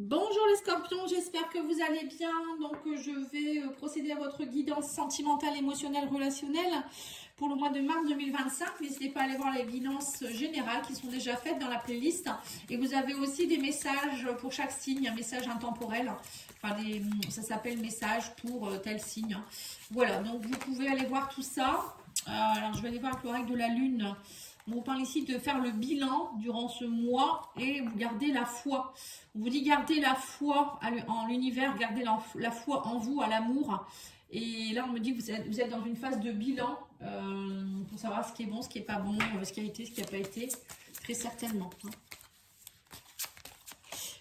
Bonjour les scorpions, j'espère que vous allez bien. Donc je vais procéder à votre guidance sentimentale, émotionnelle, relationnelle pour le mois de mars 2025. N'hésitez pas à aller voir les guidances générales qui sont déjà faites dans la playlist. Et vous avez aussi des messages pour chaque signe, un message intemporel. Enfin, ça s'appelle message pour tel signe. Voilà, donc vous pouvez aller voir tout ça. Alors je vais aller voir avec l'oracle de la lune. On vous parle ici de faire le bilan durant ce mois et vous gardez la foi. On vous dit gardez la foi en l'univers, gardez la foi en vous, à l'amour. Et là, on me dit que vous êtes dans une phase de bilan pour savoir ce qui est bon, ce qui n'est pas bon, ce qui a été, ce qui n'a pas été, très certainement.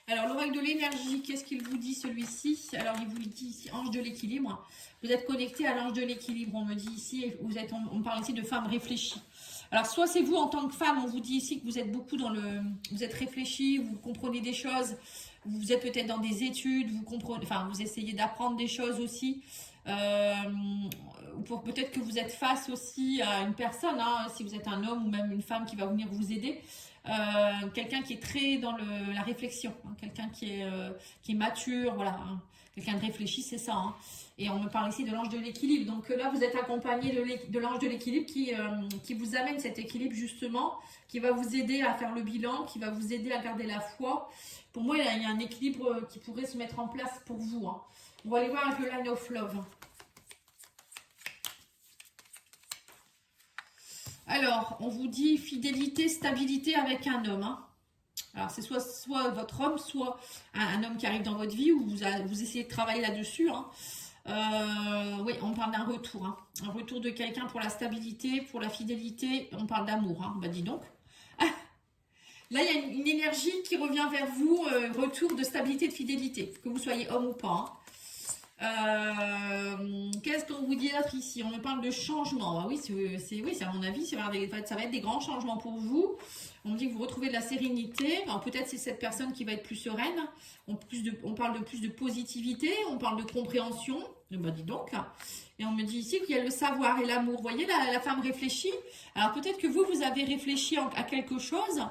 Alors, l'oracle de l'énergie, qu'est-ce qu'il vous dit celui-ci? Alors, il vous dit ici, ange de l'équilibre. Vous êtes connecté à l'ange de l'équilibre, on me dit ici. On parle ici de femme réfléchie. Alors, soit c'est vous en tant que femme, on vous dit ici que vous êtes beaucoup vous êtes réfléchi, vous comprenez des choses, vous êtes peut-être dans des études, vous essayez d'apprendre des choses aussi. Peut-être que vous êtes face aussi à une personne, hein, si vous êtes un homme ou même une femme qui va venir vous aider. Quelqu'un qui est très dans la réflexion, hein, quelqu'un qui est mature, voilà, hein, quelqu'un de réfléchi, c'est ça. Hein. Et on me parle ici de l'ange de l'équilibre. Donc là, vous êtes accompagné de l'ange de l'équilibre qui vous amène cet équilibre justement, qui va vous aider à faire le bilan, qui va vous aider à garder la foi. Pour moi, il y a un équilibre qui pourrait se mettre en place pour vous. Hein. On va aller voir avec le Line of Love. Alors, on vous dit fidélité, stabilité avec un homme. Hein. Alors, c'est soit votre homme, soit un homme qui arrive dans votre vie, où vous essayez de travailler là-dessus. Hein. Oui, on parle d'un retour. Hein. Un retour de quelqu'un pour la stabilité, pour la fidélité. On parle d'amour. Hein. Bah, dis donc. Là, il y a une énergie qui revient vers vous, retour de stabilité, de fidélité, que vous soyez homme ou pas. Qu'est-ce qu'on vous dit d'autre ici? On me parle de changement. Ah oui, c'est à mon avis, ça va être des grands changements pour vous. On me dit que vous retrouvez de la sérénité. Alors peut-être c'est cette personne qui va être plus sereine. On parle de plus de positivité, on parle de compréhension. Bah dis donc. Et on me dit ici qu'il y a le savoir et l'amour. Vous voyez, la femme réfléchit. Alors peut-être que vous avez réfléchi à quelque chose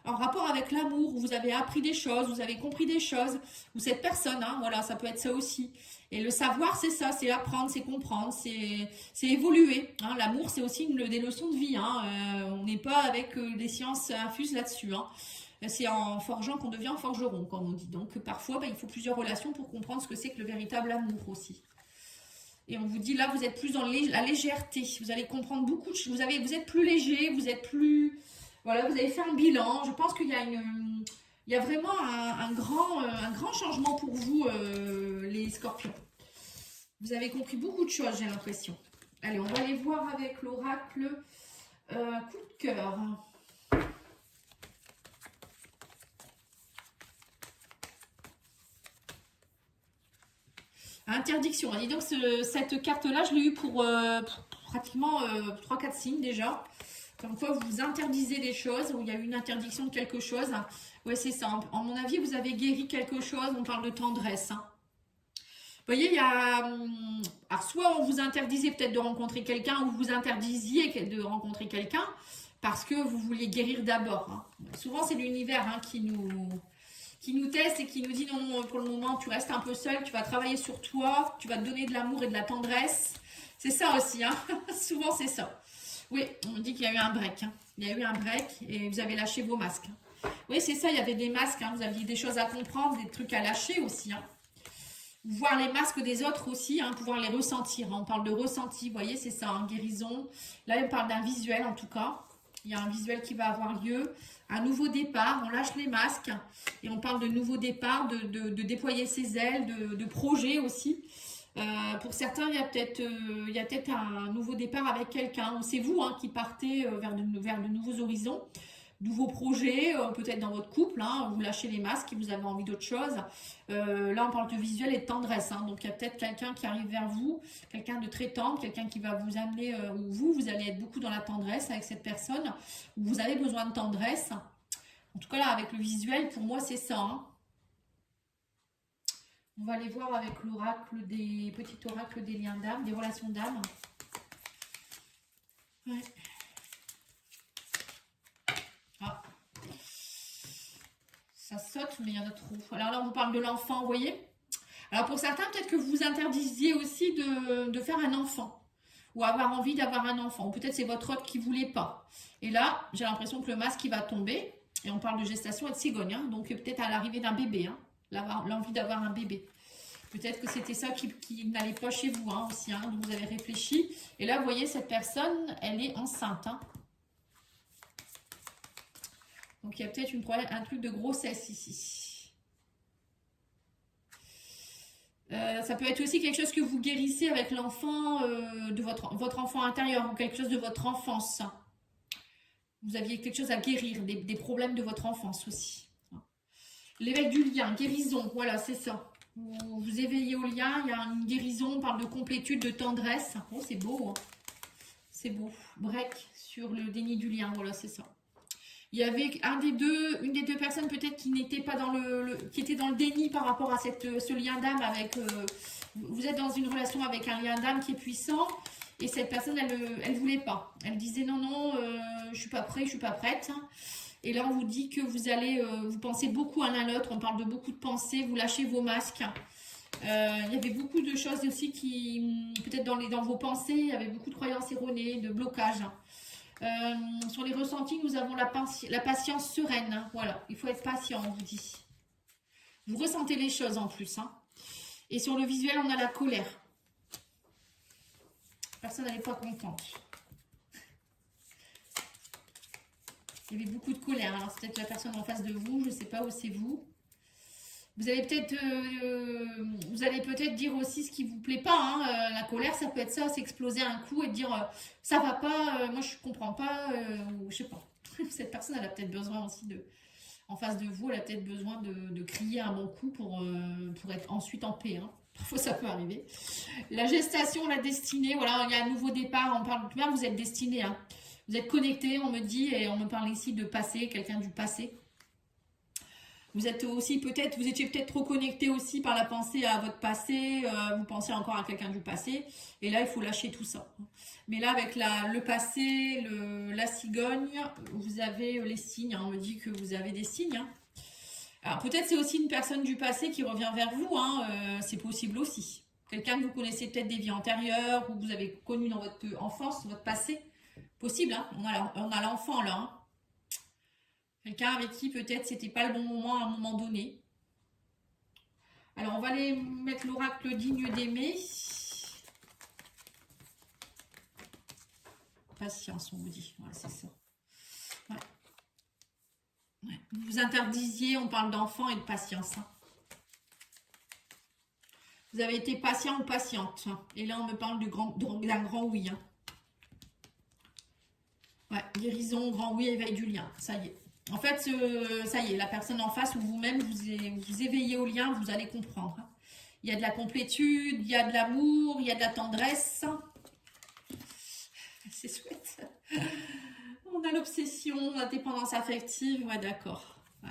en rapport avec l'amour. Vous avez appris des choses, vous avez compris des choses. Ou cette personne, hein, voilà, ça peut être ça aussi. Et le savoir, c'est ça, c'est apprendre, c'est comprendre, c'est évoluer. Hein. L'amour, c'est aussi des leçons de vie. Hein. On n'est pas avec des sciences infuses là-dessus. Hein. C'est en forgeant qu'on devient forgeron, comme on dit. Donc parfois, il faut plusieurs relations pour comprendre ce que c'est que le véritable amour aussi. Et on vous dit là, vous êtes plus dans la légèreté. Vous allez comprendre beaucoup de choses. Vous êtes plus léger, vous êtes plus... Voilà, vous avez fait un bilan. Je pense qu'il y a il y a vraiment un grand changement pour vous, les scorpions. Vous avez compris beaucoup de choses, j'ai l'impression. Allez, on va aller voir avec l'oracle coup de cœur. Interdiction. Dis donc, cette carte-là, je l'ai eue pour pratiquement 3-4 signes déjà. Comme quoi, vous vous interdisez des choses, où il y a eu une interdiction de quelque chose. Oui, c'est ça. En mon avis, vous avez guéri quelque chose. On parle de tendresse. Hein. Vous voyez, il y a... Alors, soit on vous interdisait peut-être de rencontrer quelqu'un, ou vous interdisiez de rencontrer quelqu'un, parce que vous vouliez guérir d'abord. Hein. Souvent, c'est l'univers hein, qui nous teste et qui nous dit non, pour le moment, tu restes un peu seul, tu vas travailler sur toi, tu vas te donner de l'amour et de la tendresse. C'est ça aussi. Hein. Souvent, c'est ça. Oui, on dit qu'il y a eu un break. Hein. Il y a eu un break et vous avez lâché vos masques. Oui, c'est ça, il y avait des masques. Hein. Vous aviez des choses à comprendre, des trucs à lâcher aussi. Hein. Voir les masques des autres aussi, hein, pouvoir les ressentir. Hein. On parle de ressenti, vous voyez, c'est ça, hein, guérison. Là, on parle d'un visuel en tout cas. Il y a un visuel qui va avoir lieu. Un nouveau départ, on lâche les masques. Et on parle de nouveau départ, de déployer ses ailes, de projet aussi. Pour certains, il y a peut-être un nouveau départ avec quelqu'un. C'est vous hein, qui partez vers de nouveaux horizons, nouveaux projets, peut-être dans votre couple. Hein, vous lâchez les masques et vous avez envie d'autre chose. Là, on parle de visuel et de tendresse. Hein, donc, il y a peut-être quelqu'un qui arrive vers vous, quelqu'un de très tendre, quelqu'un qui va vous amener, ou vous allez être beaucoup dans la tendresse avec cette personne, où vous avez besoin de tendresse. En tout cas, là, avec le visuel, pour moi, c'est ça. Hein. On va aller voir avec l'oracle des petits oracles des liens d'âme, des relations d'âme. Ouais. Ça saute, mais il y en a trop. Alors là, on vous parle de l'enfant, vous voyez. Alors pour certains, peut-être que vous vous interdisiez aussi de faire un enfant. Ou avoir envie d'avoir un enfant. Ou peut-être c'est votre hôte qui ne voulait pas. Et là, j'ai l'impression que le masque, il va tomber. Et on parle de gestation et de cigogne. Hein, donc peut-être à l'arrivée d'un bébé. Hein, l'envie d'avoir un bébé. Peut-être que c'était ça qui n'allait pas chez vous hein, aussi. Hein, donc vous avez réfléchi. Et là, vous voyez, cette personne, elle est enceinte. Hein. Donc, il y a peut-être un truc de grossesse ici. Ça peut être aussi quelque chose que vous guérissez avec l'enfant de votre enfant intérieur ou quelque chose de votre enfance. Vous aviez quelque chose à guérir, des problèmes de votre enfance aussi. L'éveil du lien, guérison, voilà, c'est ça. Vous vous éveillez au lien, il y a une guérison, on parle de complétude, de tendresse. Oh, c'est beau, hein. C'est beau. Break sur le déni du lien, voilà, c'est ça. Il y avait une des deux personnes peut-être qui n'était pas qui était dans le déni par rapport à ce lien d'âme avec. Vous êtes dans une relation avec un lien d'âme qui est puissant et cette personne elle voulait pas. Elle disait non, je suis pas prêt, je suis pas prête. Et là on vous dit que vous allez, vous pensez beaucoup à l'un à l'autre. On parle de beaucoup de pensées. Vous lâchez vos masques. Il y avait beaucoup de choses aussi qui peut-être dans vos pensées. Il y avait beaucoup de croyances erronées, de blocages. Sur les ressentis, nous avons la patience sereine. Hein, voilà, il faut être patient, on vous dit. Vous ressentez les choses en plus. Hein. Et sur le visuel, on a la colère. Personne n'est pas contente. Il y avait beaucoup de colère. Alors, c'est peut-être la personne en face de vous. Je ne sais pas où c'est vous. Vous allez peut-être dire aussi ce qui vous plaît pas. Hein. La colère, ça peut être ça, s'exploser un coup et dire ça va pas, moi je comprends pas, ou je sais pas. Cette personne, elle a peut-être besoin aussi en face de vous, elle a peut-être besoin de crier un bon coup pour être ensuite en paix. Hein. Parfois, ça peut arriver. La gestation, la destinée, voilà, il y a un nouveau départ. On parle bien, vous êtes destiné. Hein. Vous êtes connecté, on me dit, et on me parle ici de passé, quelqu'un du passé. Vous êtes aussi vous étiez peut-être trop connecté aussi par la pensée à votre passé, vous pensez encore à quelqu'un du passé, et là il faut lâcher tout ça. Mais là avec le passé, la cigogne, vous avez les signes, hein, on me dit que vous avez des signes. Hein. Alors peut-être c'est aussi une personne du passé qui revient vers vous, hein, c'est possible aussi. Quelqu'un que vous connaissez peut-être des vies antérieures, ou que vous avez connu dans votre enfance, votre passé, possible, hein, on a l'enfant là. Hein. Quelqu'un avec qui peut-être c'était pas le bon moment à un moment donné. Alors on va aller mettre l'oracle digne d'aimer. Patience, on vous dit. Voilà, c'est ça. Ouais. Ouais. Vous interdisiez, on parle d'enfant et de patience. Hein. Vous avez été patient ou patiente. Hein. Et là on me parle d'un grand oui. Hein. Ouais, guérison, grand oui, éveil du lien. Ça y est. En fait, ça y est, la personne en face ou vous-même, vous éveillez au lien, vous allez comprendre. Il y a de la complétude, il y a de l'amour, il y a de la tendresse. C'est chouette. On a l'obsession, la dépendance affective. Ouais, d'accord. Ouais.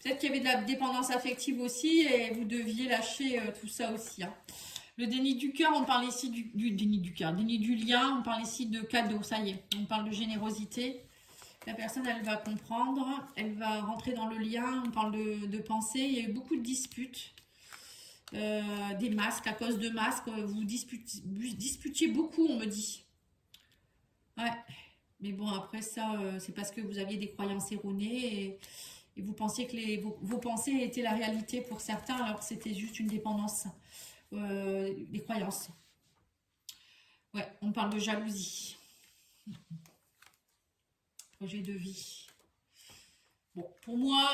Peut-être qu'il y avait de la dépendance affective aussi et vous deviez lâcher tout ça aussi. Hein. Le déni du cœur, on parle ici du déni du cœur. Déni du lien, on parle ici de cadeau, ça y est. On parle de générosité. La personne, elle va comprendre, elle va rentrer dans le lien, on parle de pensée. Il y a eu beaucoup de disputes, des masques, à cause de masques. Vous disputiez beaucoup, on me dit. Ouais, mais bon, après ça, c'est parce que vous aviez des croyances erronées et vous pensiez que vos pensées étaient la réalité pour certains, alors que c'était juste une dépendance. Les croyances. Ouais, on parle de jalousie. Projet de vie. Bon, pour moi,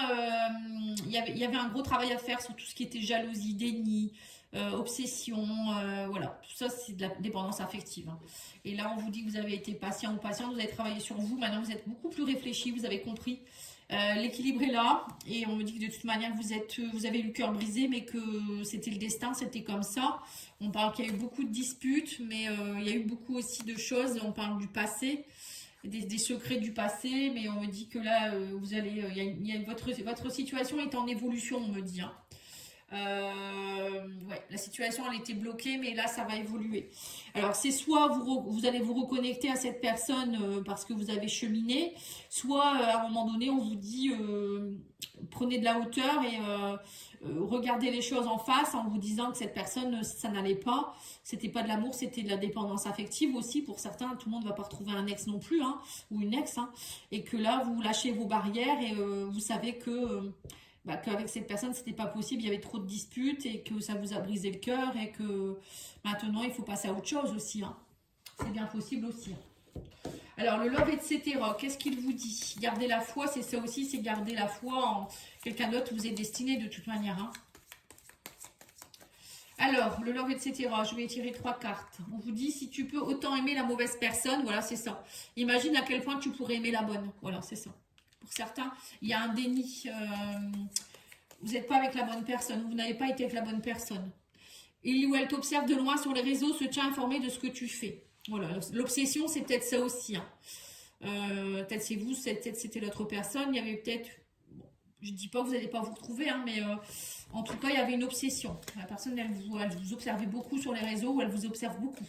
il y avait un gros travail à faire sur tout ce qui était jalousie, déni, obsession, voilà. Tout ça, c'est de la dépendance affective. Hein. Et là, on vous dit que vous avez été patient ou patiente, vous avez travaillé sur vous. Maintenant, vous êtes beaucoup plus réfléchi, vous avez compris. L'équilibre est là et on me dit que de toute manière vous avez eu le cœur brisé mais que c'était le destin, c'était comme ça. On parle qu'il y a eu beaucoup de disputes mais il y a eu beaucoup aussi de choses, on parle du passé, des secrets du passé, mais on me dit que là vous allez, votre situation est en évolution, on me dit. Hein. Ouais, la situation, elle était bloquée, mais là, ça va évoluer. Alors, c'est soit vous allez vous reconnecter à cette personne parce que vous avez cheminé, soit à un moment donné, on vous dit prenez de la hauteur et regardez les choses en face en vous disant que cette personne, ça n'allait pas. C'était pas de l'amour, c'était de la dépendance affective aussi. Pour certains, tout le monde ne va pas retrouver un ex non plus, hein, ou une ex, hein, et que là, vous lâchez vos barrières et vous savez que qu'avec cette personne, c'était pas possible, il y avait trop de disputes et que ça vous a brisé le cœur et que maintenant, il faut passer à autre chose aussi. Hein. C'est bien possible aussi. Hein. Alors, le love, etc., qu'est-ce qu'il vous dit? Garder la foi, c'est ça aussi, c'est garder la foi en quelqu'un d'autre, vous est destiné de toute manière. Hein. Alors, le love, etc., je vais tirer 3 cartes. On vous dit, si tu peux autant aimer la mauvaise personne, voilà, c'est ça. Imagine à quel point tu pourrais aimer la bonne. Voilà, c'est ça. Pour certains, il y a un déni. Vous n'êtes pas avec la bonne personne. Vous n'avez pas été avec la bonne personne. Il ou elle t'observe de loin sur les réseaux, se tient informé de ce que tu fais. Voilà, l'obsession, c'est peut-être ça aussi. Hein. Peut-être c'est vous, peut-être c'était l'autre personne. Il y avait peut-être... Bon, je ne dis pas que vous n'allez pas vous retrouver, hein, mais en tout cas, il y avait une obsession. La personne, elle vous observait beaucoup sur les réseaux, ou elle vous observe beaucoup.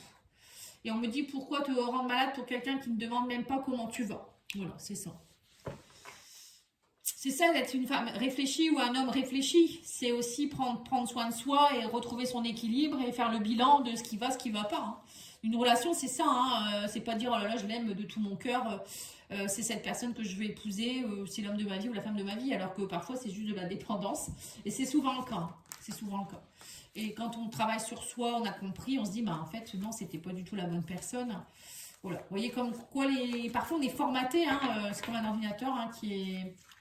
Et on me dit, pourquoi te rendre malade pour quelqu'un qui ne demande même pas comment tu vas? Voilà, c'est ça. C'est ça d'être une femme réfléchie ou un homme réfléchi. C'est aussi prendre soin de soi et retrouver son équilibre et faire le bilan de ce qui va, ce qui ne va pas. Hein. Une relation, c'est ça. Hein. C'est pas dire, oh là là, je l'aime de tout mon cœur. C'est cette personne que je vais épouser. C'est l'homme de ma vie ou la femme de ma vie. Alors que parfois, c'est juste de la dépendance. Et c'est souvent le cas. Hein. C'est souvent le cas. Et quand on travaille sur soi, on a compris, on se dit, bah en fait, non, c'était pas du tout la bonne personne. Voilà. Vous voyez comme quoi parfois on est formaté, hein, c'est comme un ordinateur hein,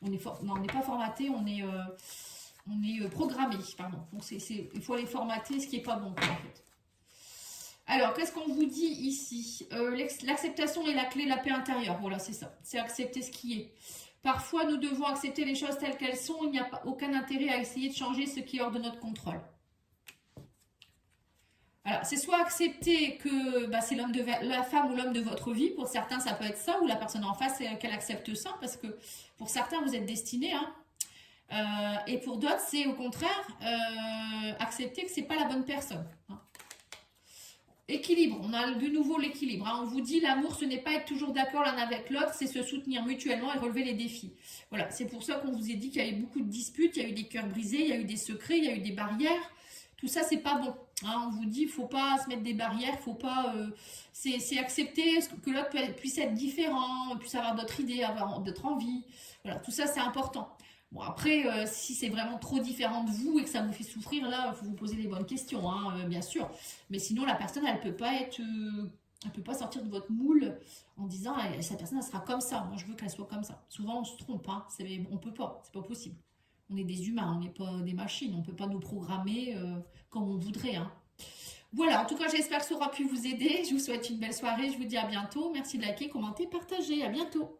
non, on n'est pas formaté, on est programmé, pardon. Donc il faut aller formater ce qui n'est pas bon, en fait. Alors, qu'est-ce qu'on vous dit ici? L'acceptation est la clé de la paix intérieure. Voilà, c'est ça. C'est accepter ce qui est. Parfois, nous devons accepter les choses telles qu'elles sont. Il n'y a aucun intérêt à essayer de changer ce qui est hors de notre contrôle. Alors, c'est soit accepter que c'est la femme ou l'homme de votre vie. Pour certains, ça peut être ça, ou la personne en face, qu'elle accepte ça, parce que pour certains, vous êtes destinés. Hein. Et pour d'autres, c'est au contraire accepter que c'est pas la bonne personne. Hein. Équilibre, on a de nouveau l'équilibre. Hein. On vous dit l'amour, ce n'est pas être toujours d'accord l'un avec l'autre, c'est se soutenir mutuellement et relever les défis. Voilà, c'est pour ça qu'on vous a dit qu'il y a eu beaucoup de disputes, il y a eu des cœurs brisés, il y a eu des secrets, il y a eu des barrières. Tout ça, c'est pas bon. Hein, on vous dit, il ne faut pas se mettre des barrières, faut pas. C'est accepter que l'autre puisse être différent, puisse avoir d'autres idées, avoir d'autres envies. Voilà, tout ça, c'est important. Bon, après, si c'est vraiment trop différent de vous et que ça vous fait souffrir, là, il faut vous poser les bonnes questions, hein, bien sûr. Mais sinon, la personne, elle peut pas être. Elle peut pas sortir de votre moule en disant, cette personne, elle sera comme ça. Moi, je veux qu'elle soit comme ça. Souvent, on se trompe. Hein, on peut pas. C'est pas possible. On est des humains, on n'est pas des machines. On ne peut pas nous programmer comme on voudrait. Hein. Voilà, en tout cas, j'espère que ça aura pu vous aider. Je vous souhaite une belle soirée. Je vous dis à bientôt. Merci de liker, commenter, partager. À bientôt.